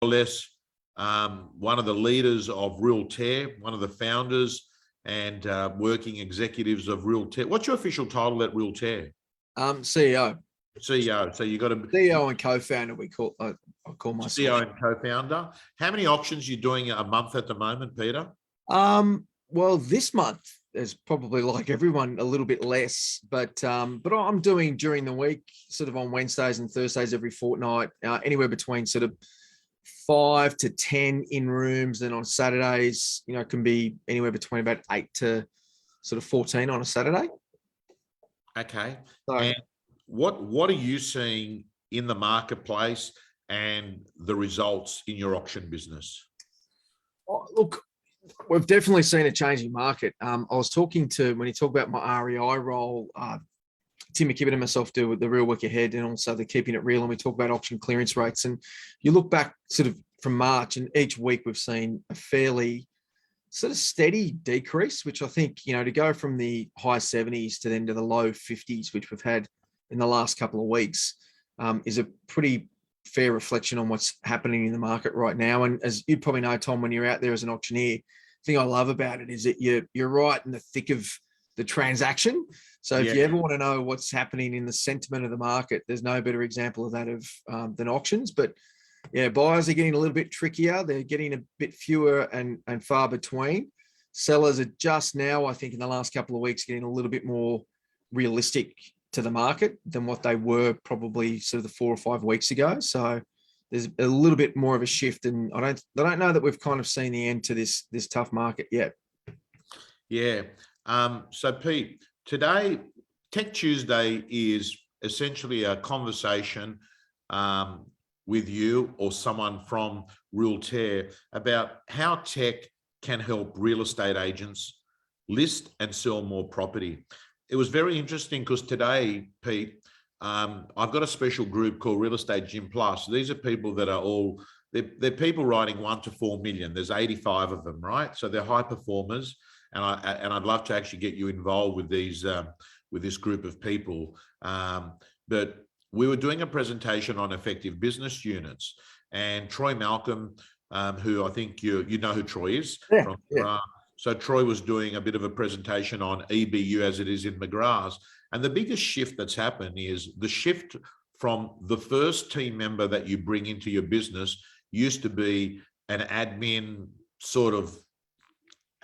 or less one of the leaders of Realtair, one of the founders and working executives of Realtair. What's your official title at Realtair? CEO. CEO. So you got a CEO and co-founder. I call myself CEO and co-founder. How many auctions are you doing a month at the moment, Peter? Well, this month is probably, like everyone, a little bit less, but I'm doing during the week, sort of on Wednesdays and Thursdays every fortnight, anywhere between sort of 5 to 10 in rooms, and on Saturdays, can be anywhere between about 8 to sort of 14 on a Saturday. Okay. So, and what are you seeing in the marketplace and the results in your auction business? Look, we've definitely seen a changing market. I was talking to, when you talk about my REI role, Tim McKibben and myself do with the Real Work Ahead and also the Keeping It Real, and we talk about auction clearance rates. And you look back sort of from March, and each week we've seen a fairly sort of steady decrease, which I think, to go from the high 70s to then to the low 50s, which we've had in the last couple of weeks, is a pretty fair reflection on what's happening in the market right now. And as you probably know, Tom, when you're out there as an auctioneer, the thing I love about it is that you're right in the thick of the transaction. So if you ever want to know what's happening in the sentiment of the market, there's no better example of that than auctions. But yeah, buyers are getting a little bit trickier. They're getting a bit fewer and far between. Sellers are just now, I think, in the last couple of weeks, getting a little bit more realistic to the market than what they were probably sort of the 4 or 5 weeks ago. So there's a little bit more of a shift, and I don't know that we've kind of seen the end to this tough market yet. Yeah. So Pete, today Tech Tuesday is essentially a conversation with you or someone from Realtair about how tech can help real estate agents list and sell more property. It was very interesting because today, Pete, I've got a special group called Real Estate Gym Plus. These are people that are all, they're people writing 1 to 4 million. There's 85 of them, right? So they're high performers. And I'd love to actually get you involved with these, with this group of people. But we were doing a presentation on effective business units, and Troy Malcolm, who I think you know who Troy is. Yeah. So Troy was doing a bit of a presentation on EBU as it is in McGrath's. And the biggest shift that's happened is the shift from the first team member that you bring into your business used to be an admin sort of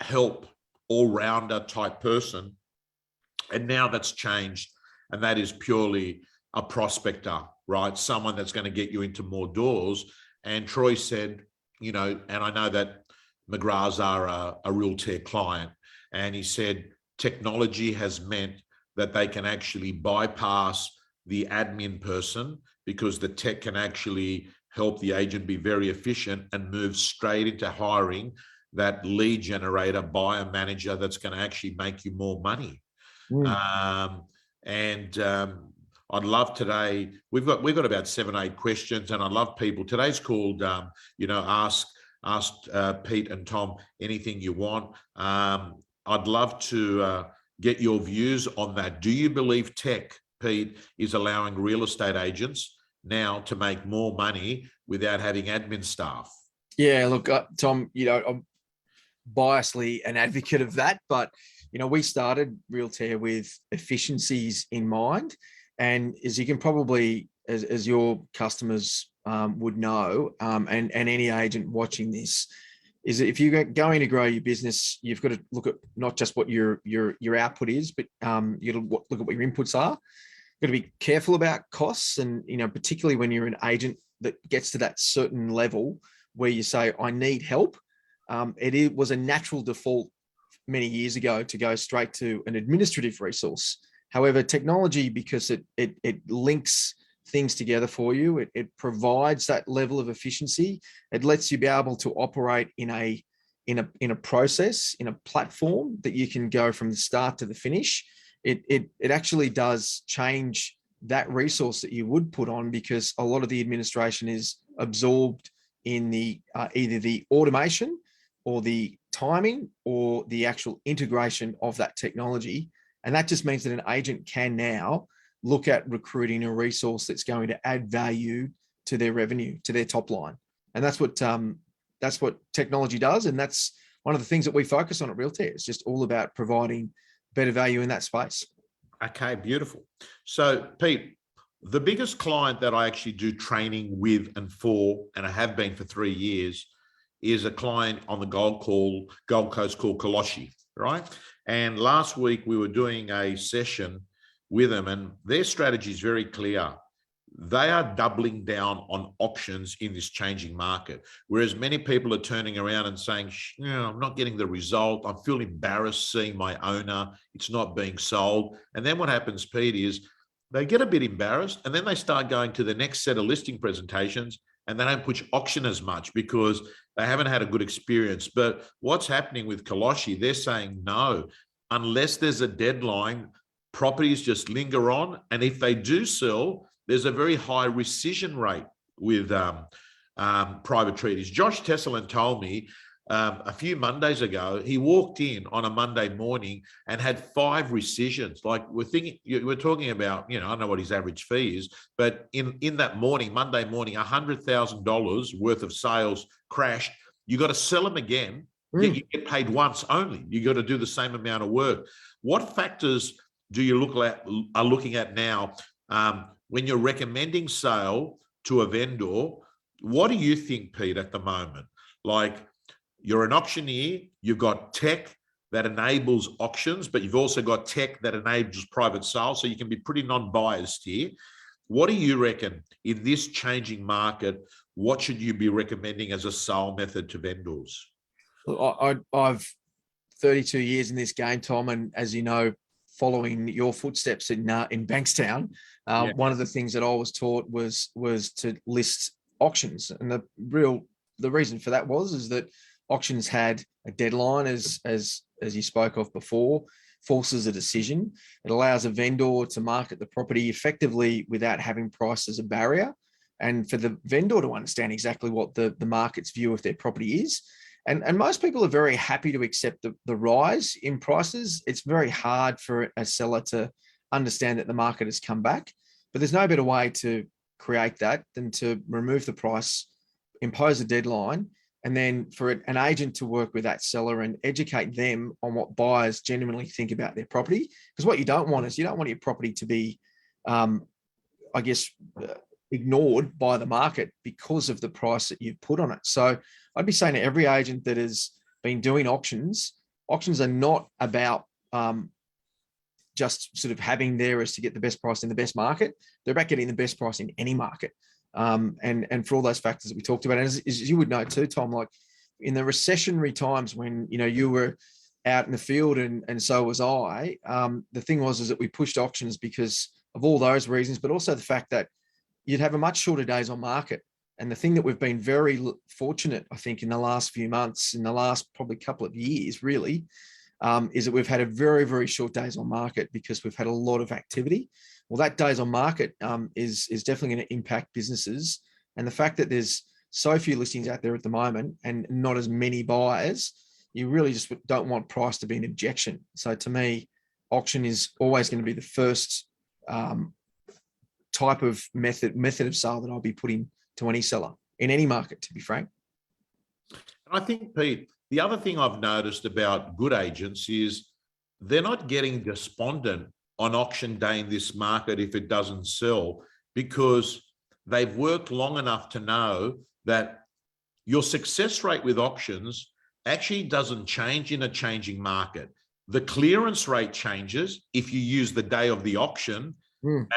help all-rounder type person. And now that's changed. And that is purely a prospector, right? Someone that's going to get you into more doors. And Troy said, and I know that McGrath's are a Realtair client, and he said technology has meant that they can actually bypass the admin person because the tech can actually help the agent be very efficient and move straight into hiring that lead generator, buyer manager that's going to actually make you more money. I'd love today, we've got about 7, 8 questions, and I'd love people. Today's called, ask Pete and Tom anything you want. I'd love to get your views on that. Do you believe tech, Pete, is allowing real estate agents now to make more money without having admin staff? Yeah, look, Tom, I'm biasly an advocate of that, but we started Realtair with efficiencies in mind, and as you can probably, as your customers would know, and any agent watching this, is that if you're going to grow your business, you've got to look at not just what your output is, but you got to look at what your inputs are. You've got to be careful about costs, and particularly when you're an agent that gets to that certain level where you say, I need help. It was a natural default many years ago to go straight to an administrative resource. However, technology, because it links things together for you, it provides that level of efficiency. It lets you be able to operate in a process, in a platform that you can go from the start to the finish. It actually does change that resource that you would put on, because a lot of the administration is absorbed in the either the automation or the timing or the actual integration of that technology. And that just means that an agent can now look at recruiting a resource that's going to add value to their revenue, to their top line. And that's what technology does. And that's one of the things that we focus on at Realtair. It's just all about providing better value in that space. Okay, beautiful. So, Pete, the biggest client that I actually do training with and for, and I have been for 3 years, is a client on the Gold Coast called Koloshi, right? And last week we were doing a session with them, and their strategy is very clear. They are doubling down on options in this changing market, whereas many people are turning around and saying, I'm not getting the result. I feel embarrassed seeing my owner. It's not being sold. And then what happens, Pete, is they get a bit embarrassed, and then they start going to the next set of listing presentations, and they don't push auction as much because they haven't had a good experience. But what's happening with Koloshi, they're saying no, unless there's a deadline, properties just linger on. And if they do sell, there's a very high rescission rate with private treaties. Josh Tesselin told me a few Mondays ago, he walked in on a Monday morning and had 5 rescissions. Like we're talking about, I don't know what his average fee is, but in that morning, Monday morning, $100,000 worth of sales crashed. You got to sell them again, yet you get paid once only. You got to do the same amount of work. What factors do you are looking at now when you're recommending sale to a vendor? What do you think, Pete, at the moment? Like, you're an auctioneer, you've got tech that enables auctions, but you've also got tech that enables private sales, so you can be pretty non-biased here. What do you reckon in this changing market? What should you be recommending as a sale method to vendors? I've 32 years in this game, Tom, and as you know, following your footsteps in Bankstown, one of the things that I was taught was to list auctions, and the reason for that is that auctions had a deadline, as you spoke of before, forces a decision. It allows a vendor to market the property effectively without having price as a barrier, and for the vendor to understand exactly what the market's view of their property is. And most people are very happy to accept the rise in prices. It's very hard for a seller to understand that the market has come back, but there's no better way to create that than to remove the price, impose a deadline, and then for an agent to work with that seller and educate them on what buyers genuinely think about their property. Because what you don't want is your property to be, ignored by the market because of the price that you've put on it. So I'd be saying to every agent that has been doing auctions are not about just sort of having there as to get the best price in the best market. They're about getting the best price in any market. And for all those factors that we talked about, and as you would know too, Tom, like in the recessionary times when you were out in the field and so was I, the thing was that we pushed auctions because of all those reasons, but also the fact that you'd have a much shorter days on market. And the thing that we've been very fortunate, I think, in the last few months, in the last probably couple of years, really, is that we've had a very, very short days on market because we've had a lot of activity. Well, that days on market is definitely going to impact businesses. And the fact that there's so few listings out there at the moment and not as many buyers, you really just don't want price to be an objection. So to me, auction is always going to be the first type of method of sale that I'll be putting to any seller in any market, to be frank. I think, Pete, the other thing I've noticed about good agents is they're not getting despondent on auction day in this market if it doesn't sell, because they've worked long enough to know that your success rate with auctions actually doesn't change in a changing market. The clearance rate changes if you use the day of the auction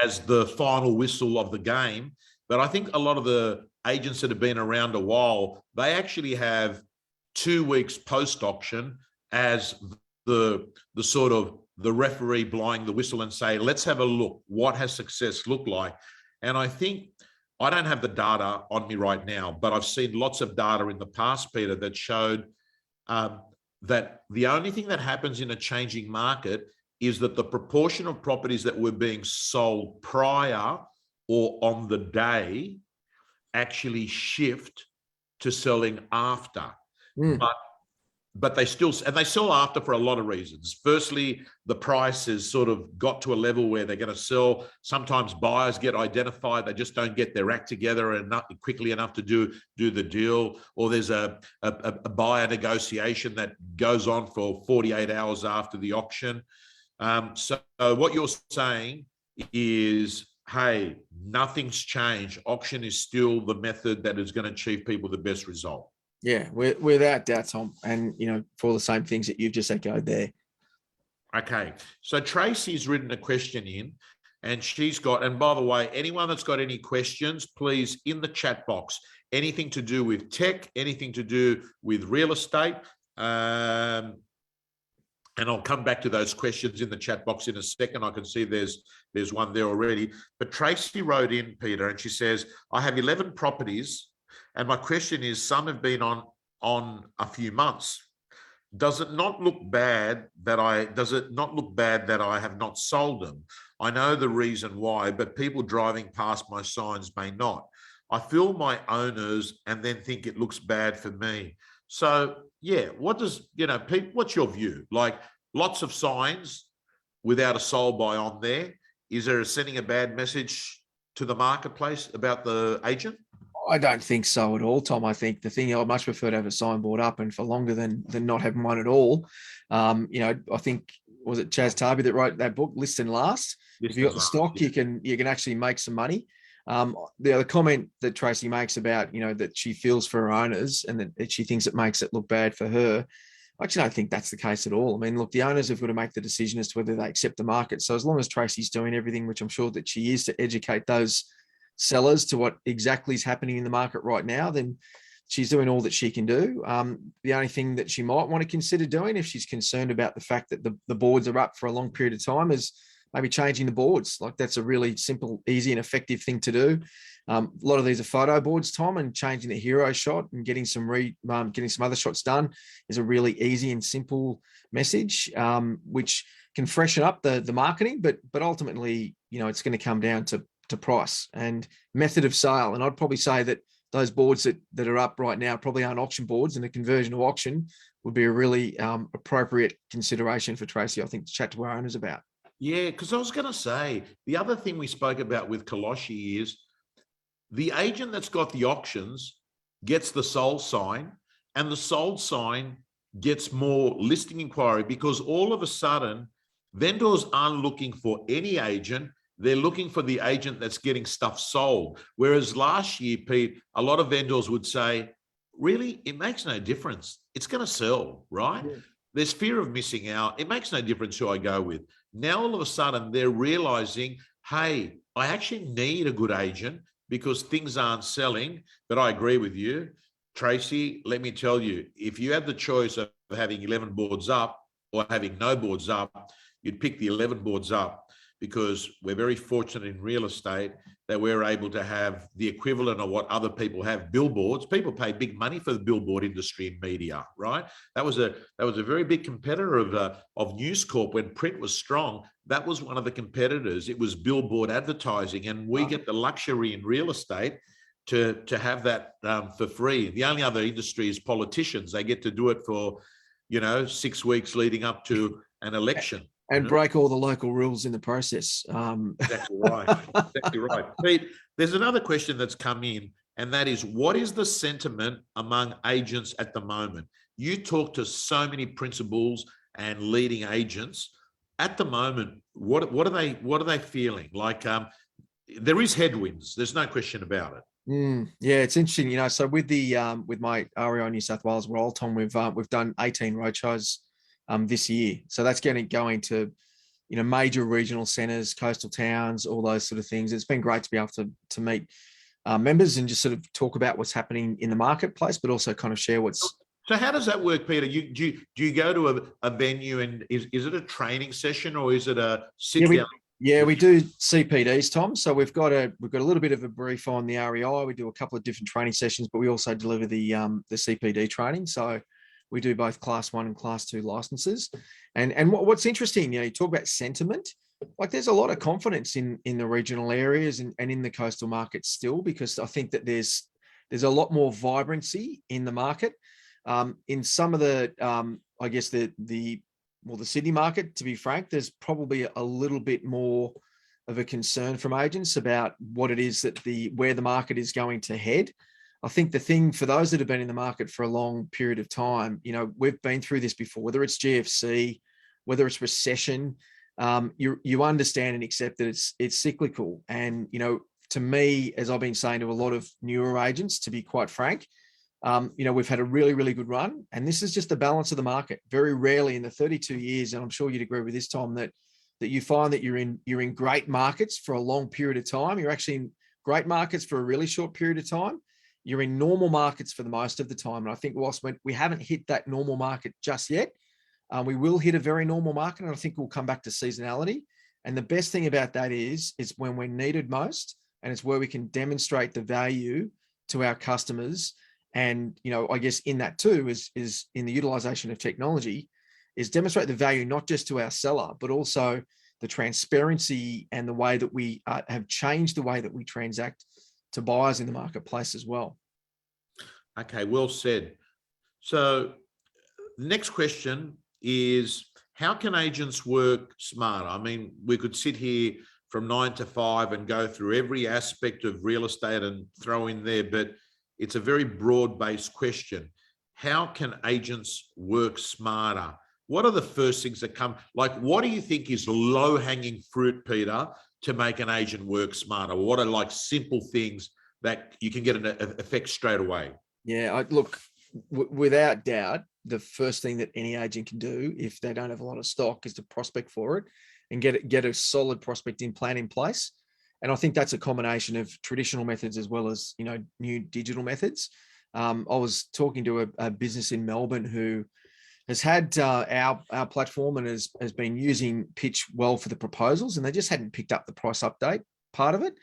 as the final whistle of the game. But I think a lot of the agents that have been around a while, they actually have 2 weeks post-auction as the sort of the referee blowing the whistle and say, let's have a look. What has success looked like? And I think, I don't have the data on me right now, but I've seen lots of data in the past, Peter, that showed that the only thing that happens in a changing market is that the proportion of properties that were being sold prior or on the day actually shift to selling after. But but they sell after for a lot of reasons. Firstly, the price has sort of got to a level where they're going to sell. Sometimes buyers get identified, they just don't get their act together enough quickly enough to do the deal, or there's a buyer negotiation that goes on for 48 hours after the auction. So what you're saying is, hey, nothing's changed. Auction is still the method that is going to achieve people the best result. Yeah, without doubt, Tom. And, for the same things that you've just echoed there. Okay. So Tracy's written a question in, and she's got, and by the way, anyone that's got any questions, please, in the chat box, anything to do with tech, anything to do with real estate. And I'll come back to those questions in the chat box in a second. I can see there's one there already. But Tracy wrote in, Peter, and she says, I have 11 properties. And my question is, some have been on a few months. Does it not look bad that I have not sold them? I know the reason why, but people driving past my signs may not. I feel my owners and then think it looks bad for me. So yeah, Pete, what's your view? Like, lots of signs without a sold by on there. Is there sending a bad message to the marketplace about the agent? I don't think so at all, Tom. I think the thing, I'd much prefer to have a signboard up and for longer than not having one at all. I think, was it Chaz Tarby that wrote that book, List and Last? If you've got the stock, you can actually make some money. The comment that Tracy makes about, that she feels for her owners and that she thinks it makes it look bad for her. I actually don't think that's the case at all. I mean, look, the owners have got to make the decision as to whether they accept the market. So as long as Tracy's doing everything, which I'm sure that she is, to educate those sellers to what exactly is happening in the market right now, then she's doing all that she can do. The only thing that she might want to consider doing, if she's concerned about the fact that the boards are up for a long period of time, is maybe changing the boards. Like, that's a really simple, easy and effective thing to do. A lot of these are photo boards, Tom, and changing the hero shot and getting some other shots done is a really easy and simple message, which can freshen up the marketing, but ultimately, it's going to come down to price and method of sale. And I'd probably say that those boards that are up right now probably aren't auction boards, and the conversion to auction would be a really appropriate consideration for Tracy, I think, to chat to our owners about. Yeah, because I was going to say, the other thing we spoke about with Kaloshi is the agent that's got the auctions gets the sold sign, and the sold sign gets more listing inquiry, because all of a sudden vendors aren't looking for any agent. They're looking for the agent that's getting stuff sold. Whereas last year, Pete, a lot of vendors would say, really, it makes no difference. It's going to sell, right? Yeah. There's fear of missing out. It makes no difference who I go with. Now, all of a sudden, they're realizing, hey, I actually need a good agent because things aren't selling. But I agree with you, Tracy. Let me tell you, if you had the choice of having 11 boards up or having no boards up, you'd pick the 11 boards up, because we're very fortunate in real estate that we're able to have the equivalent of what other people have, billboards. People pay big money for the billboard industry and media, right? That was a very big competitor of News Corp when print was strong. That was one of the competitors. It was billboard advertising, and we get the luxury in real estate to have that for free. The only other industry is politicians. They get to do it for 6 weeks leading up to an election. And break all the local rules in the process. Exactly right. Exactly right. Pete, there's another question that's come in, and that is, what is the sentiment among agents at the moment? You talk to so many principals and leading agents. At the moment, what are they feeling? Like, there is headwinds. There's no question about it. Yeah, it's interesting. So with with my REI New South Wales role, Tom, we've done 18 roadshows this year. So that's going to, major regional centres, coastal towns, all those sort of things. It's been great to be able to meet members and just sort of talk about what's happening in the marketplace, but also kind of share what's. So how does that work, Peter? Do you go to a venue, and is it a training session, or is it a sit down? Yeah, we do CPDs, Tom. So we've got a little bit of a brief on the REI. We do a couple of different training sessions, but we also deliver the CPD training. So we do both Class 1 and Class 2 licenses. And what's interesting, you talk about sentiment. Like, there's a lot of confidence in the regional areas and in the coastal market still, because I think that there's a lot more vibrancy in the market. In some of the, I guess the Sydney market, to be frank, there's probably a little bit more of a concern from agents about what it is that where the market is going to head. I think the thing for those that have been in the market for a long period of time, we've been through this before, whether it's GFC, whether it's recession, you understand and accept that it's cyclical. And, to me, as I've been saying to a lot of newer agents, to be quite frank, we've had a really, really good run. And this is just the balance of the market. Very rarely in the 32 years, and I'm sure you'd agree with this, Tom, that you find that you're in great markets for a long period of time. You're actually in great markets for a really short period of time. You're in normal markets for the most of the time. And I think whilst we haven't hit that normal market just yet, we will hit a very normal market. And I think we'll come back to seasonality. And the best thing about that is when we're needed most, and it's where we can demonstrate the value to our customers. And, I guess in that too is in the utilization of technology, is demonstrate the value, not just to our seller, but also the transparency and the way that we have changed the way that we transact to buyers in the marketplace as well. Okay, well said. So the next question is, how can agents work smarter? I mean, we could sit here from 9 to 5 and go through every aspect of real estate and throw in there, but it's a very broad-based question. How can agents work smarter? What are the first things that come? Like, what do you think is low-hanging fruit, Peter, to make an agent work smarter? What are like simple things that you can get an effect straight away? Yeah, look, without doubt, the first thing that any agent can do if they don't have a lot of stock is to prospect for it and get a solid prospecting plan in place. And I think that's a combination of traditional methods as well as, new digital methods. I was talking to a business in Melbourne who has had our platform and has been using Pitch well for the proposals, and they just hadn't picked up the price update part of it.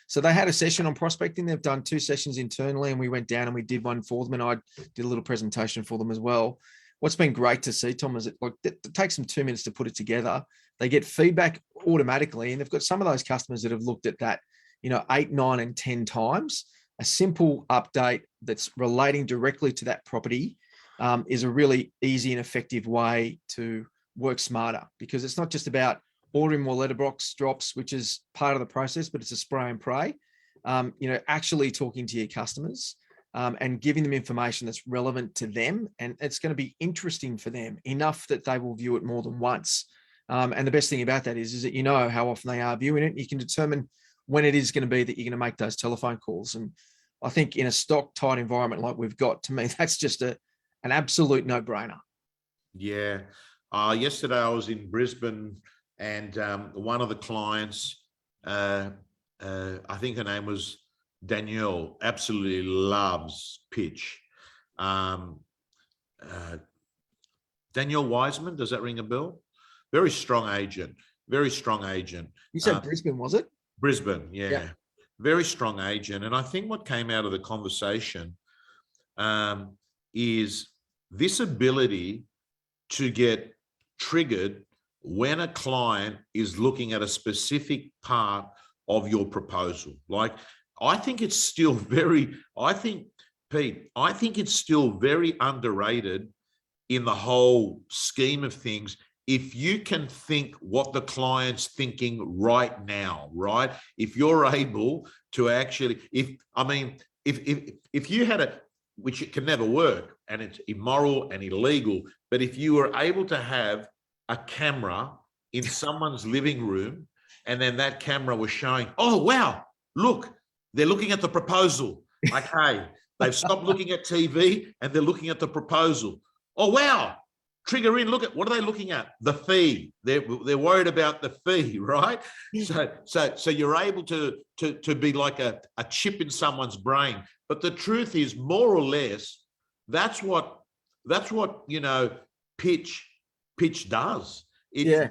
So they had a session on prospecting. They've done 2 sessions internally, and we went down and we did one for them, and I did a little presentation for them as well. What's been great to see, Tom, is it takes them 2 minutes to put it together. They get feedback automatically, and they've got some of those customers that have looked at that, 8, 9, and 10 times. A simple update that's relating directly to that property is a really easy and effective way to work smarter, because it's not just about ordering more letterbox drops, which is part of the process, but it's a spray and pray. Actually talking to your customers and giving them information that's relevant to them, and it's going to be interesting for them enough that they will view it more than once. And the best thing about that is that how often they are viewing it. You can determine when it is going to be that you're going to make those telephone calls. And I think in a stock tight environment like we've got, to me, that's just an absolute no-brainer. Yeah. Yesterday I was in Brisbane, and one of the clients, I think her name was Danielle, absolutely loves Pitch. Danielle Wiseman, does that ring a bell? Very strong agent. You said Brisbane, was it? Brisbane, yeah. Very strong agent. And I think what came out of the conversation is this ability to get triggered when a client is looking at a specific part of your proposal. Like, I think it's still Pete, I think it's still very underrated in the whole scheme of things. If you can think what the client's thinking right now, right? If you're able to actually, if you had which it can never work, and it's immoral and illegal, but if you were able to have a camera in someone's living room, and then that camera was showing, oh, wow, look, they're looking at the proposal. Okay, they've stopped looking at TV and they're looking at the proposal. Oh, wow, trigger in, look at, what are they looking at? The fee. They're worried about the fee, right? So you're able to be like a chip in someone's brain. But the truth is, more or less, that's what Pitch does. Yeah.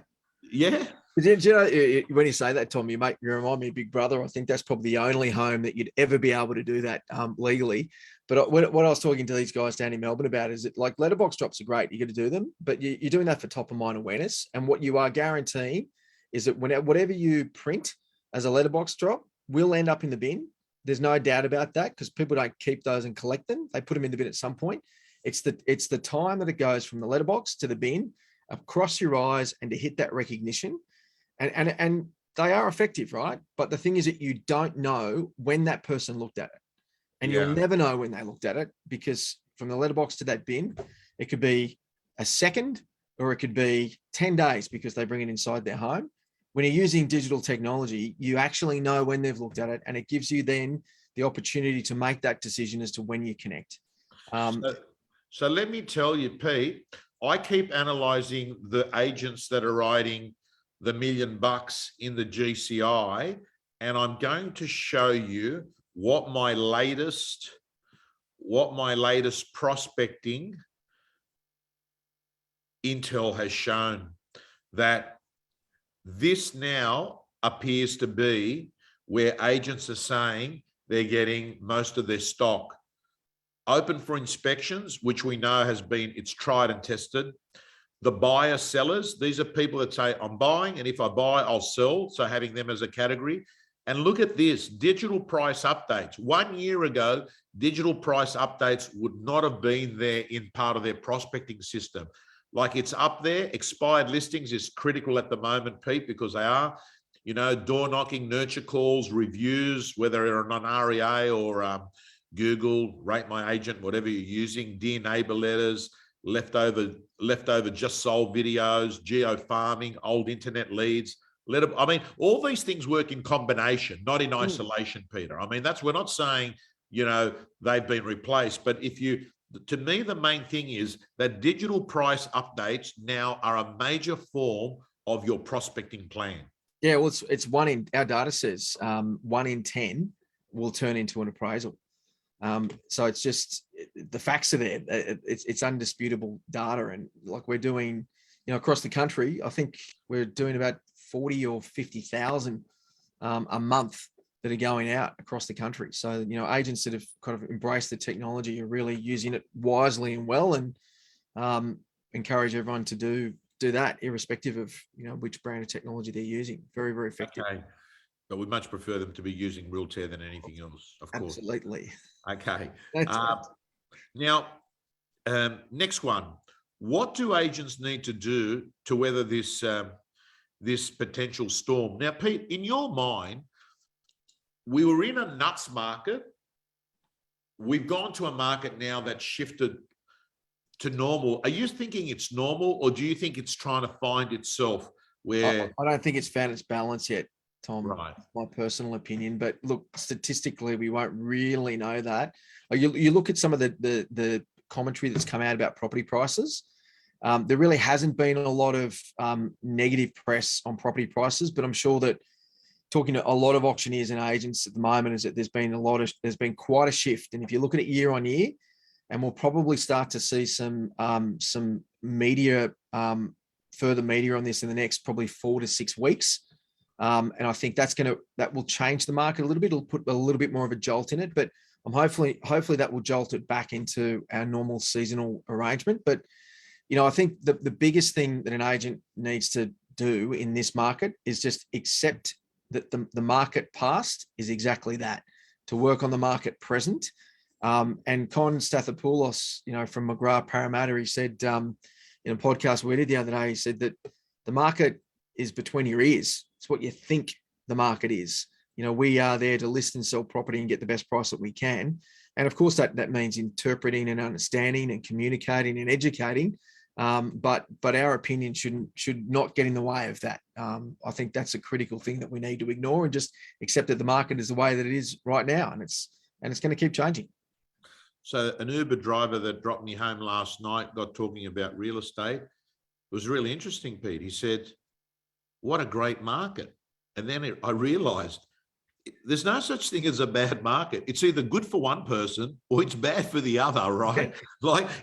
When you say that, Tom, you remind me of Big Brother. I think that's probably the only home that you'd ever be able to do that legally. But what I was talking to these guys down in Melbourne about is that, like, letterbox drops are great. You got to do them, but you're doing that for top of mind awareness. And what you are guaranteeing is that whatever you print as a letterbox drop will end up in the bin. There's no doubt about that, because people don't keep those and collect them. They put them in the bin at some point. It's the time that it goes from the letterbox to the bin, across your eyes, and to hit that recognition. And they are effective, right? But the thing is that you don't know when that person looked at it. And you'll never know when they looked at it, because from the letterbox to that bin, it could be a second, or it could be 10 days because they bring it inside their home. When you're using digital technology, you actually know when they've looked at it, and it gives you then the opportunity to make that decision as to when you connect. So let me tell you, Pete, I keep analyzing the agents that are writing the $1 million in the GCI, and I'm going to show you what my latest prospecting intel has shown, that this now appears to be where agents are saying they're getting most of their stock. Open for inspections, which we know it's tried and tested. The buyer sellers, these are people that say, I'm buying, and if I buy, I'll sell. So having them as a category. And look at this, digital price updates. 1 year ago, digital price updates would not have been there in part of their prospecting system. Like, it's up there. Expired listings is critical at the moment, Pete, because they are, door knocking, nurture calls, reviews, whether they're on REA or Google, Rate My Agent, whatever you're using, Dear Neighbor letters, leftover just sold videos, geo farming, old internet leads. All these things work in combination, not in isolation, Peter. We're not saying, they've been replaced, but to me, the main thing is that digital price updates now are a major form of your prospecting plan. Yeah, well, it's our data says 1 in 10 will turn into an appraisal. So it's just, the facts are there. It's undisputable data. And like, we're doing, across the country, I think we're doing about 40 or 50,000 a month that are going out across the country. So, agents that have kind of embraced the technology are really using it wisely and well, and encourage everyone to do that, irrespective of, which brand of technology they're using. Very, very effective. Okay. But we much prefer them to be using Realtair than anything else, of course. Absolutely. Okay. Now, next one. What do agents need to do to weather this potential storm? Now, Pete, in your mind, we were in a nuts market. We've gone to a market now that's shifted to normal. Are you thinking it's normal, or do you think it's trying to find itself? Where I don't think it's found its balance yet, Tom. Right. My personal opinion, but look, statistically, we won't really know that. You look at some of the commentary that's come out about property prices. There really hasn't been a lot of negative press on property prices, but I'm sure that talking to a lot of auctioneers and agents at the moment is that there's been quite a shift. And if you look at it year on year, and we'll probably start to see some media, further media on this in the next probably 4 to 6 weeks. And I think that will change the market a little bit. It'll put a little bit more of a jolt in it, but hopefully that will jolt it back into our normal seasonal arrangement. But, I think the biggest thing that an agent needs to do in this market is just accept that the market past is exactly that, to work on the market present. And Con Stathopoulos, from McGrath Parramatta, he said in a podcast we did the other day, he said that the market is between your ears. It's what you think the market is. We are there to list and sell property and get the best price that we can. And of course, that means interpreting and understanding and communicating and educating. But our opinion should not get in the way of that. I think that's a critical thing that we need to ignore and just accept that the market is the way that it is right now, and it's going to keep changing. So an Uber driver that dropped me home last night got talking about real estate. It was really interesting, Pete. He said, "What a great market." And then I realized there's no such thing as a bad market. It's either good for one person or it's bad for the other, right?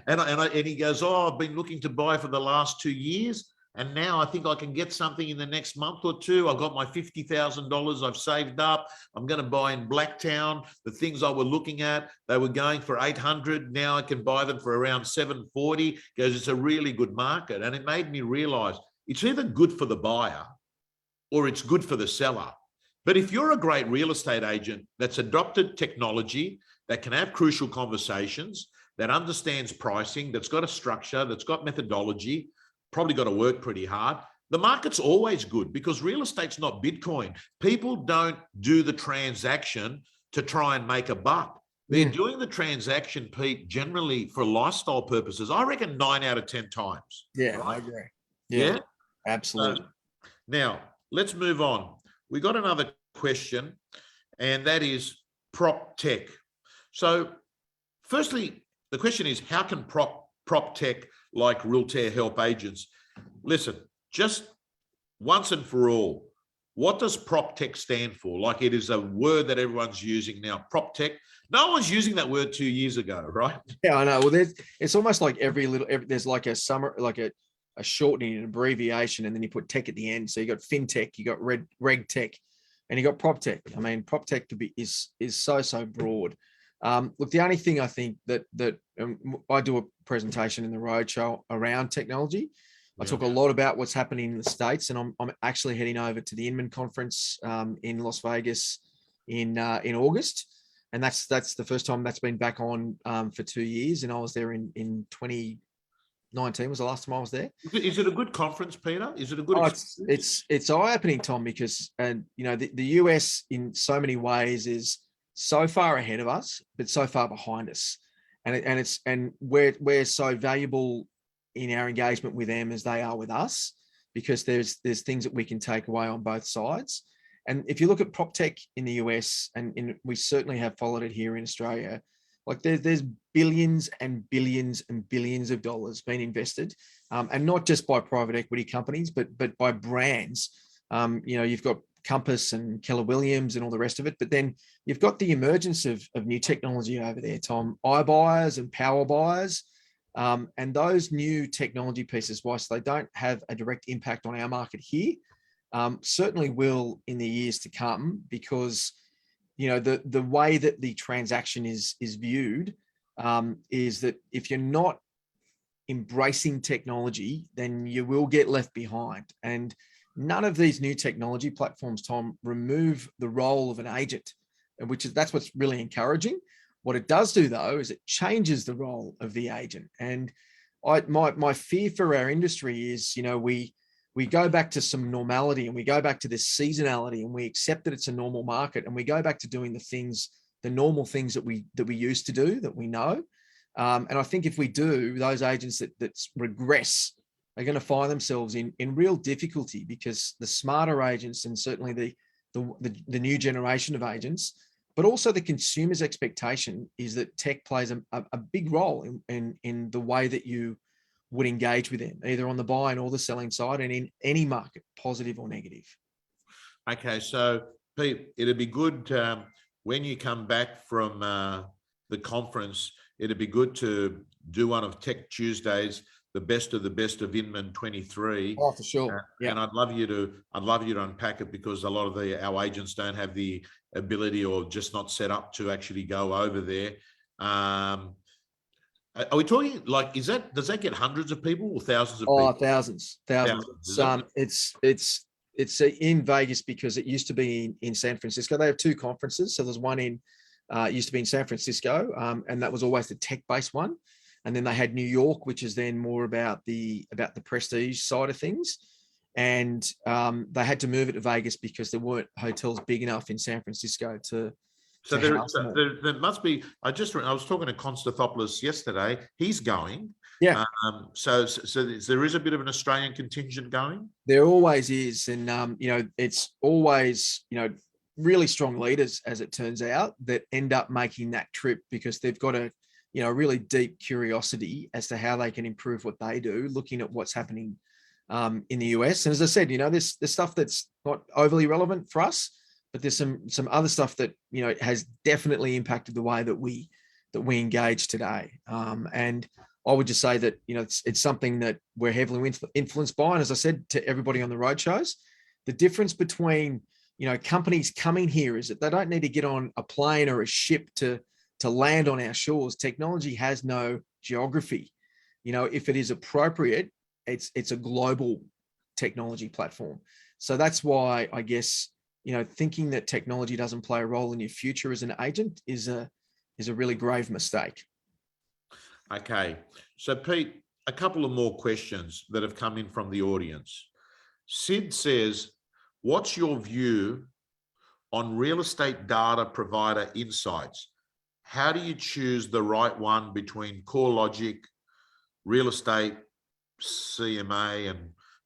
And he goes, "Oh, I've been looking to buy for the last 2 years, and now I think I can get something in the next month or two. I've got my $50,000 I've saved up. I'm going to buy in Blacktown. The things I were looking at, they were going for 800. Now I can buy them for around 740. He goes, it's a really good market." And it made me realize it's either good for the buyer or it's good for the seller. But if you're a great real estate agent that's adopted technology, that can have crucial conversations, that understands pricing, that's got a structure, that's got methodology, probably got to work pretty hard. The market's always good because real estate's not Bitcoin. People don't do the transaction to try and make a buck. They're doing the transaction, Pete, generally for lifestyle purposes. I reckon 9 out of 10 times. Yeah, right? I agree. Yeah. Absolutely. Now, let's move on. We got another question, and that is prop tech. So, firstly, the question is, how can prop tech like Realtair help agents? Listen, just once and for all, what does prop tech stand for? Like, it is a word that everyone's using now. Prop tech. No one's using that word 2 years ago, right? Yeah, I know. Well, it's almost like there's like a shortening, an abbreviation, and then you put tech at the end. So you got fintech, you got reg tech, and you got prop tech. I mean, prop tech is so broad. Look, the only thing I think that I do a presentation in the roadshow around technology. I talk a lot about what's happening in the States, and I'm actually heading over to the Inman conference in Las Vegas in August. And that's the first time that's been back on for 2 years. And I was there in 2019 was the last time I was there. Is it a good conference, Peter? Is it a good experience? It's eye-opening, Tom, because the US in so many ways is so far ahead of us, but so far behind us. And we're so valuable in our engagement with them as they are with us, because there's things that we can take away on both sides. And if you look at prop tech in the US, and we certainly have followed it here in Australia, like there's billions and billions and billions of dollars being invested, and not just by private equity companies, but by brands. You've got Compass and Keller Williams and all the rest of it, but then you've got the emergence of new technology over there, Tom, iBuyers and power buyers. And those new technology pieces, whilst they don't have a direct impact on our market here, certainly will in the years to come, because the way that the transaction is viewed is that if you're not embracing technology, then you will get left behind. And none of these new technology platforms, Tom, remove the role of an agent, that's what's really encouraging. What it does do, though, is it changes the role of the agent. And my fear for our industry is, we go back to some normality, and we go back to this seasonality, and we accept that it's a normal market, and we go back to doing the normal things that we used to do, that we know. And I think if we do, those agents that regress are going to find themselves in real difficulty, because the smarter agents, and certainly the new generation of agents, but also the consumer's expectation, is that tech plays a big role in the way that you would engage with them, either on the buying or the selling side, and in any market, positive or negative. Okay, so Pete, it'd be good when you come back from the conference, it'd be good to do one of Tech Tuesdays, the best of Inman 23. Oh, for sure. And I'd love you to unpack it, because a lot of our agents don't have the ability, or just not set up to actually go over there. Are we talking like, does that get hundreds of people or thousands of people? Oh, thousands. It's in Vegas, because it used to be in San Francisco. They have two conferences. So there's one used to be in San Francisco, and that was always the tech-based one. And then they had New York, which is then more about the prestige side of things. And they had to move it to Vegas because there weren't hotels big enough in San Francisco to. So there must be. I was talking to Konstanthopoulos yesterday. He's going. Yeah. So there is a bit of an Australian contingent going. There always is, and it's always really strong leaders, as it turns out, that end up making that trip, because they've got a really deep curiosity as to how they can improve what they do, looking at what's happening in the US. And as I said, there's stuff that's not overly relevant for us, but there's some other stuff that has definitely impacted the way that we engage today. And I would just say that it's something that we're heavily influenced by. And as I said to everybody on the road shows, the difference between companies coming here is that they don't need to get on a plane or a ship to land on our shores. Technology has no geography. If it is appropriate, it's a global technology platform. So that's why I guess thinking that technology doesn't play a role in your future as an agent is a really grave mistake. Okay. So Pete, a couple of more questions that have come in from the audience. Sid says, what's your view on real estate data provider insights? How do you choose the right one between CoreLogic, Real Estate, CMA,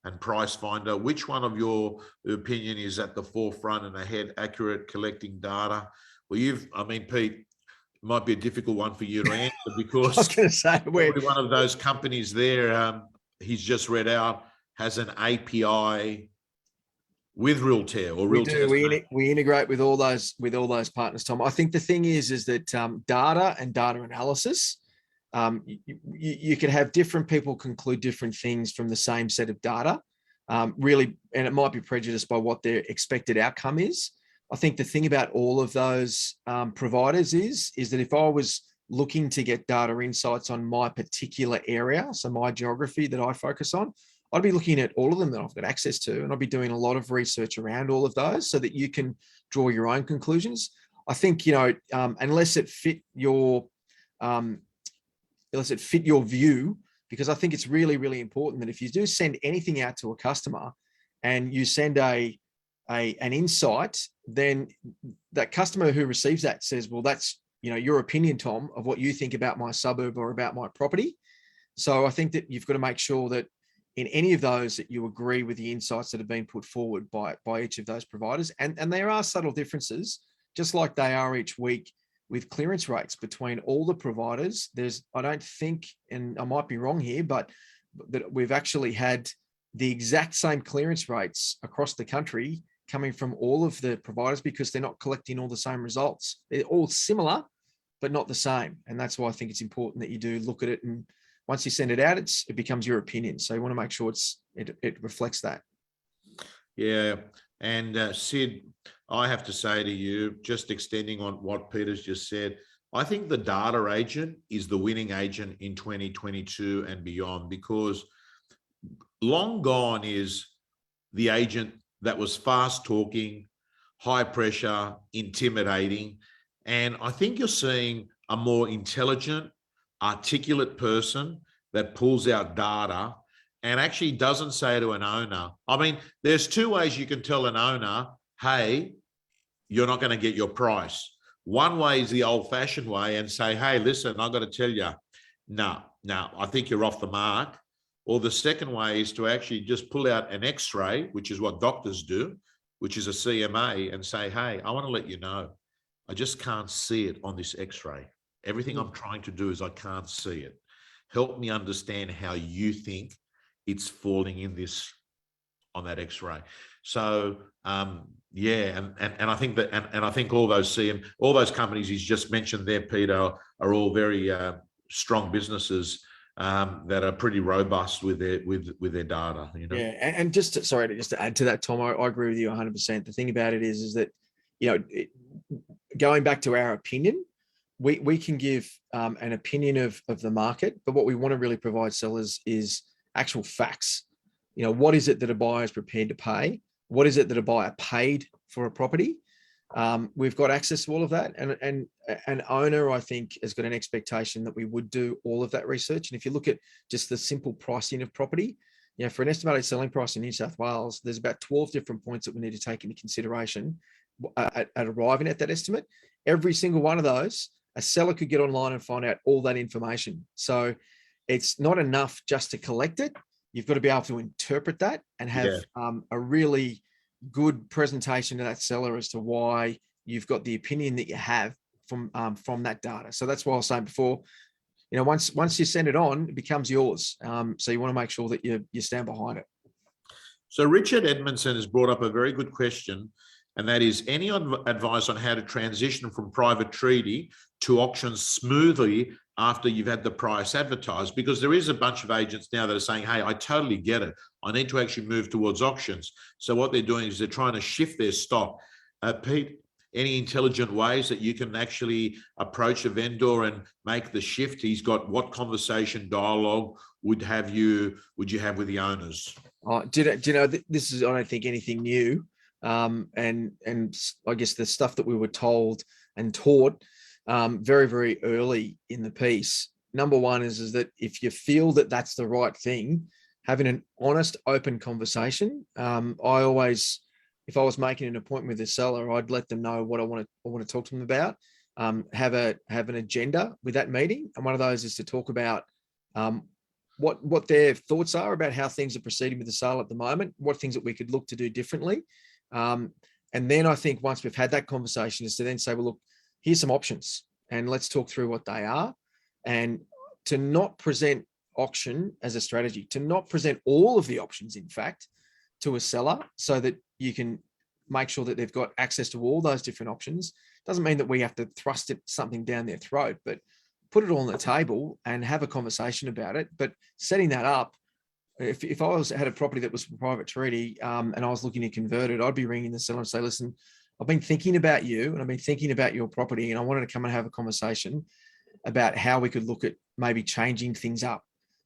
and Price Finder? Which one of your opinion is at the forefront and ahead, accurate, collecting data? Well, Pete, it might be a difficult one for you to answer because I was going to say, every one of those companies there, he's just read out, has an API with Realtair or we Realtair. do. We integrate with all those partners, Tom. I think the thing is that data and data analysis, you can have different people conclude different things from the same set of data, really, and it might be prejudiced by what their expected outcome is. I think the thing about all of those providers is that if I was looking to get data insights on my particular area, so my geography that I focus on, I'd be looking at all of them that I've got access to, and I'd be doing a lot of research around all of those so that you can draw your own conclusions. I think, unless it fit your view, because I think it's really, really important that if you do send anything out to a customer and you send an insight, then that customer who receives that says, well, that's, your opinion, Tom, of what you think about my suburb or about my property. So I think that you've got to make sure that in any of those that you agree with the insights that have been put forward by each of those providers. And there are subtle differences, just like they are each week with clearance rates between all the providers. I don't think, and I might be wrong here, but that we've actually had the exact same clearance rates across the country coming from all of the providers because they're not collecting all the same results. They're all similar, but not the same. And that's why I think it's important that you do look at it, and once you send it out, it becomes your opinion. So you want to make sure it reflects that. Yeah. And Sid, I have to say to you, just extending on what Peter's just said, I think the data agent is the winning agent in 2022 and beyond, because long gone is the agent that was fast talking, high pressure, intimidating. And I think you're seeing a more intelligent, articulate person that pulls out data and actually doesn't say to an owner, there's two ways you can tell an owner, hey, you're not going to get your price. One way is the old fashioned way and say, hey, listen, I've got to tell you, no, I think you're off the mark. Or the second way is to actually just pull out an X-ray, which is what doctors do, which is a CMA, and say, hey, I want to let you know, I just can't see it on this X-ray. Everything I'm trying to do is I can't see it. Help me understand how you think it's falling in this on that X-ray. So yeah, and I think that and I think all those companies he's just mentioned there, Peter, are all very strong businesses that are pretty robust with their data. Yeah, and just to add to that, Tom, I agree with you 100%. The thing about it is that going back to our opinion, we can give an opinion of the market, but what we want to really provide sellers is actual facts. What is it that a buyer is prepared to pay? What is it that a buyer paid for a property? We've got access to all of that, and an owner, I think, has got an expectation that we would do all of that research. And if you look at just the simple pricing of property, for an estimated selling price in New South Wales, there's about 12 different points that we need to take into consideration at arriving at that estimate. Every single one of those, a seller could get online and find out all that information. So it's not enough just to collect it. You've got to be able to interpret that and have a really good presentation to that seller as to why you've got the opinion that you have from that data. So that's why I was saying before, once you send it on, it becomes yours. So you want to make sure that you stand behind it. So Richard Edmondson has brought up a very good question, and that is, any advice on how to transition from private treaty to auctions smoothly after you've had the price advertised? Because there is a bunch of agents now that are saying, hey, I totally get it. I need to actually move towards auctions. So what they're doing is they're trying to shift their stock. Pete, any intelligent ways that you can actually approach a vendor and make the shift? He's got what conversation dialogue would you have with the owners? This is, I don't think, anything new. And I guess the stuff that we were told and taught very, very early in the piece number one is that if you feel that that's the right thing, having an honest, open conversation. I always, if I was making an appointment with a seller, I'd let them know what I want to talk to them about. Have an agenda with that meeting, and one of those is to talk about what their thoughts are about how things are proceeding with the sale at the moment, what things that we could look to do differently. And then I think once we've had that conversation is to then say, well, look, here's some options and let's talk through what they are, and to not present auction as a strategy, to not present all of the options, in fact, to a seller so that you can make sure that they've got access to all those different options. Doesn't mean that we have to thrust something down their throat, but put it all on the table and have a conversation about it. But setting that up, if I had a property that was for private treaty and I was looking to convert it, I'd be ringing the seller and say, listen, I've been thinking about you and I've been thinking about your property, and I wanted to come and have a conversation about how we could look at maybe changing things up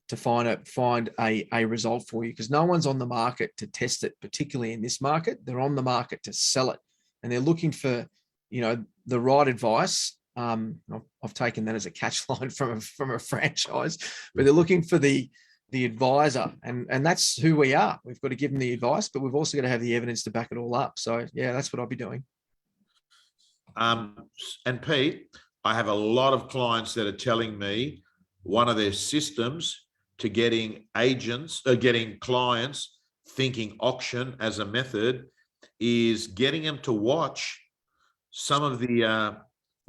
to find a result for you, because no one's on the market to test it, particularly in this market. They're on the market to sell it, and they're looking for, the right advice. I've taken that as a catch line from a franchise, but they're looking for the advisor, and that's who we are. We've got to give them the advice, but we've also got to have the evidence to back it all up. So yeah, that's what I'll be doing. And Pete, I have a lot of clients that are telling me one of their systems to getting clients thinking auction as a method is getting them to watch some of the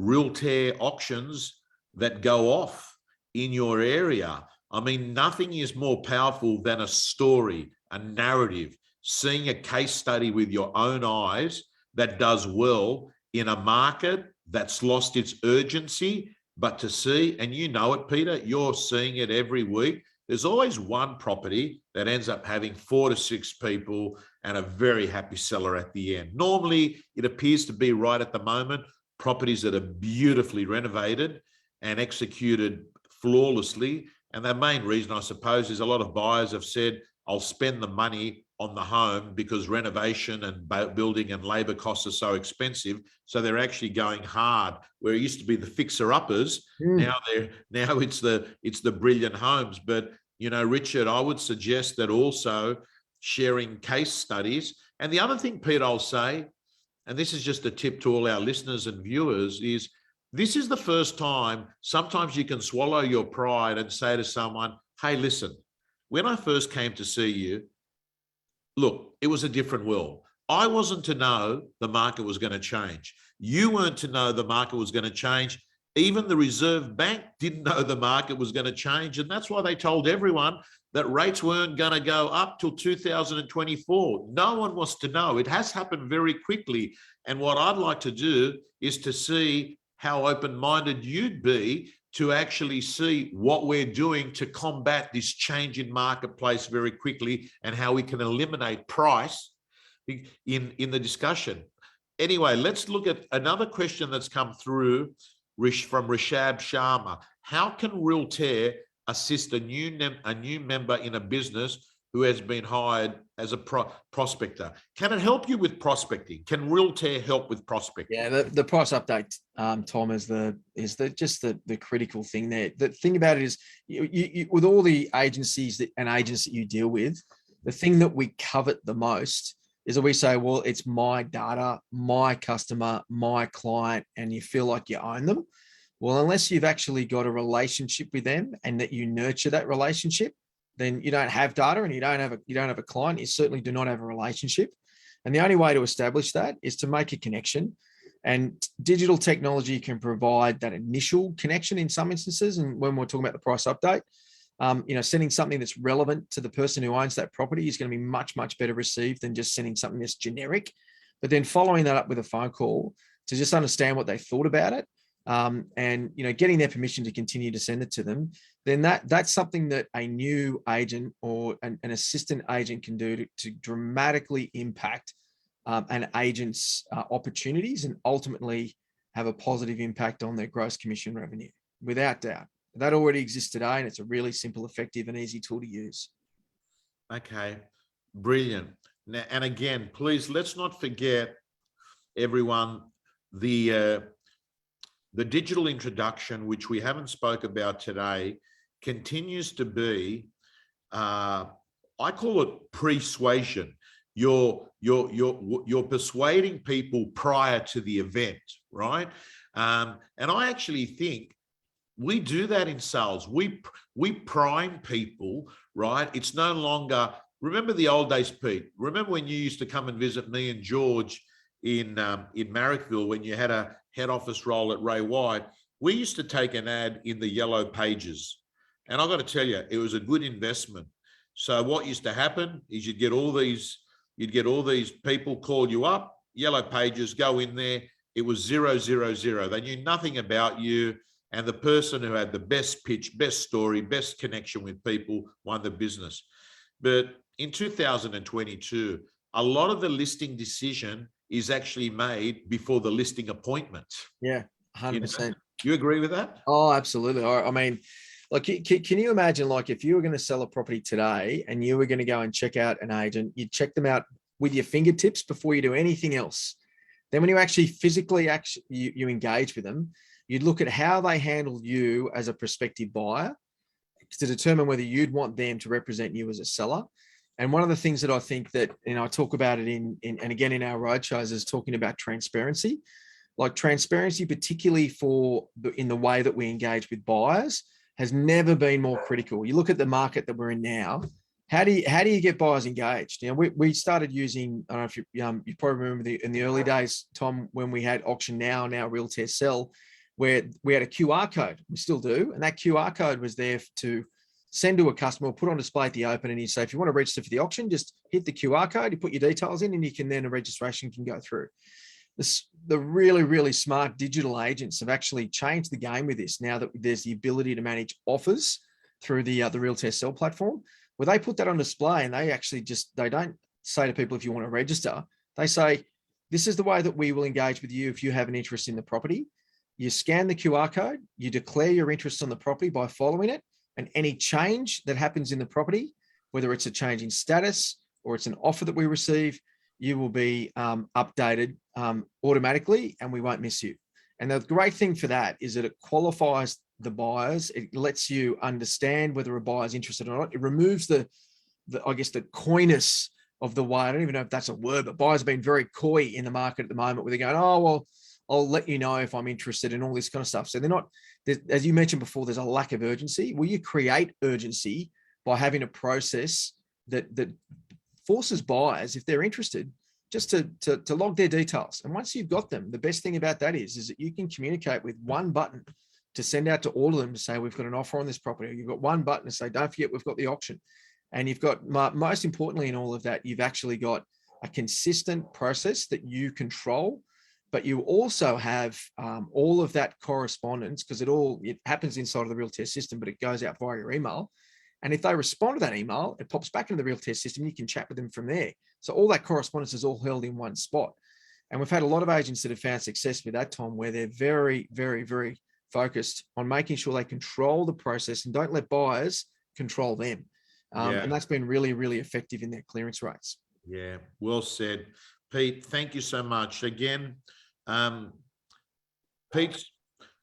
Realtair auctions that go off in your area. I mean, nothing is more powerful than a story, a narrative, seeing a case study with your own eyes that does well in a market that's lost its urgency. But to see, and you know it, Peter, you're seeing it every week, there's always one property that ends up having 4 to 6 people and a very happy seller at the end. Normally, it appears to be right at the moment, properties that are beautifully renovated and executed flawlessly. And the main reason, I suppose, is a lot of buyers have said, I'll spend the money on the home because renovation and building and labor costs are so expensive. So they're actually going hard, where it used to be the fixer-uppers. Now it's the brilliant homes. But, Richard, I would suggest that also sharing case studies. And the other thing, Pete, I'll say, and this is just a tip to all our listeners and viewers, is this is the first time sometimes you can swallow your pride and say to someone, hey, listen, when I first came to see you, look, it was a different world. I wasn't to know the market was going to change. You weren't to know the market was going to change. Even the Reserve Bank didn't know the market was going to change. And that's why they told everyone that rates weren't going to go up till 2024. No one was to know. It has happened very quickly. And what I'd like to do is to see how open-minded you'd be to actually see what we're doing to combat this change in marketplace very quickly, and how we can eliminate price in the discussion. Anyway, let's look at another question that's come through from Rishab Sharma. How can Realtair assist a new member in a business who has been hired as a prospector? Can it help you with prospecting? Can Realtair help with prospecting? Yeah, the price update, Tom, is the critical thing there. The thing about it is, you with all the agencies and agents that you deal with, the thing that we covet the most is that we say, well, it's my data, my customer, my client, and you feel like you own them. Well, unless you've actually got a relationship with them and that you nurture that relationship, then you don't have data and you don't have a client. You certainly do not have a relationship. And the only way to establish that is to make a connection. And digital technology can provide that initial connection in some instances. And when we're talking about the price update, sending something that's relevant to the person who owns that property is going to be much, much better received than just sending something that's generic. But then following that up with a phone call to just understand what they thought about it, and getting their permission to continue to send it to them, then that's something that a new agent or an assistant agent can do to dramatically impact an agent's opportunities, and ultimately have a positive impact on their gross commission revenue, without doubt. That already exists today, and it's a really simple, effective, and easy tool to use. Okay, brilliant. Now, and again, please, let's not forget, everyone, the the digital introduction, which we haven't spoke about today, continues to be, I call it persuasion. You're persuading people prior to the event, right? And I actually think we do that in sales. We prime people, right? It's no longer, remember the old days, Pete. Remember when you used to come and visit me and George in Marrickville when you had a head office role at Ray White? We used to take an ad in the yellow pages. And I've got to tell you, it was a good investment. So what used to happen is you'd get all these people call you up, yellow pages, go in there. It was 000. They knew nothing about you. And the person who had the best pitch, best story, best connection with people won the business. But in 2022, a lot of the listing decision is actually made before the listing appointment. Yeah, 100%. You agree with that? Oh, absolutely. I mean, like, can you imagine, like, if you were going to sell a property today and you were going to go and check out an agent, you'd check them out with your fingertips before you do anything else. Then when you actually physically you engage with them, you'd look at how they handle you as a prospective buyer to determine whether you'd want them to represent you as a seller. And one of the things that I think that, I talk about it and again in our roadshows, is talking about transparency. Like, transparency, particularly in the way that we engage with buyers, has never been more critical. You look at the market that we're in now. How do you get buyers engaged? We started using, I don't know if you probably remember in the early days, Tom, when we had Auction Now Realtair Sell, where we had a QR code. We still do. And that QR code was there to send to a customer, put on display at the open, and you say, if you want to register for the auction, just hit the QR code, you put your details in, and you can then, a registration can go through. The really, really smart digital agents have actually changed the game with this, now that there's the ability to manage offers through the Realtair Sell platform, where they put that on display, and they actually they don't say to people, if you want to register, they say, this is the way that we will engage with you if you have an interest in the property. You scan the QR code, you declare your interest on the property by following it, and any change that happens in the property, whether it's a change in status or it's an offer that we receive, you will be updated automatically, and we won't miss you. And the great thing for that is that it qualifies the buyers. It lets you understand whether a buyer is interested or not. It removes the coyness of the way. I don't even know if that's a word, but buyers have been very coy in the market at the moment, where they're going, oh, well, I'll let you know if I'm interested in all this kind of stuff. So they're not, as you mentioned before, there's a lack of urgency. Well, you create urgency by having a process that forces buyers, if they're interested, just to log their details. And once you've got them, the best thing about that is that you can communicate with one button to send out to all of them to say, we've got an offer on this property. Or you've got one button to say, don't forget, we've got the auction. And you've got, most importantly in all of that, you've actually got a consistent process that you control, but you also have all of that correspondence, because it happens inside of the Realtair system, but it goes out via your email. And if they respond to that email, it pops back into the Realtair system. You can chat with them from there. So all that correspondence is all held in one spot. And we've had a lot of agents that have found success with that, Tom, where they're very, very, very focused on making sure they control the process and don't let buyers control them. And that's been really, really effective in their clearance rates. Yeah, well said. Pete, thank you so much. Again, Pete's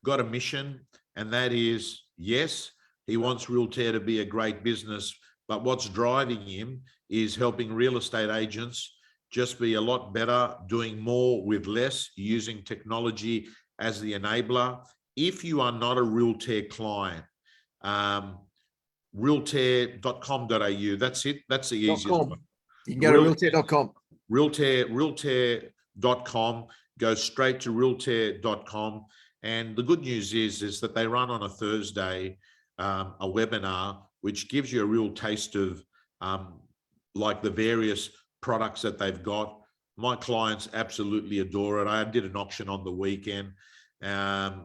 got a mission, and that is, yes, he wants Realtair to be a great business, but what's driving him is helping real estate agents just be a lot better, doing more with less, using technology as the enabler. If you are not a Realtair client, realtair.com.au, that's it. That's the easiest one. You can go to realtair.com. Realtair.com, go straight to realtair.com. And the good news is that they run on a Thursday a webinar, which gives you a real taste of like the various products that they've got. My clients absolutely adore it. I did an auction on the weekend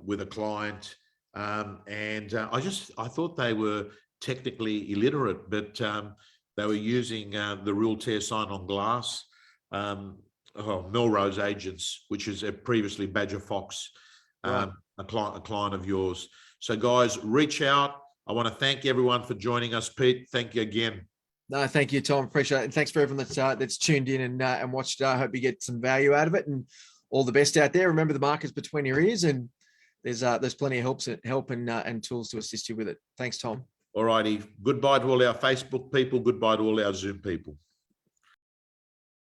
with a client, and I thought they were technically illiterate, but they were using the Realtair sign on glass, Melrose Agents, which is previously Badger Fox, Right. a client of yours. So guys, reach out. I want to thank everyone for joining us. Pete, thank you again. No, thank you, Tom. Appreciate it. And thanks for everyone that's tuned in and watched. I hope you get some value out of it, and all the best out there. Remember, the market's between your ears, and there's plenty of help and tools to assist you with it. Thanks, Tom. All righty. Goodbye to all our Facebook people. Goodbye to all our Zoom people.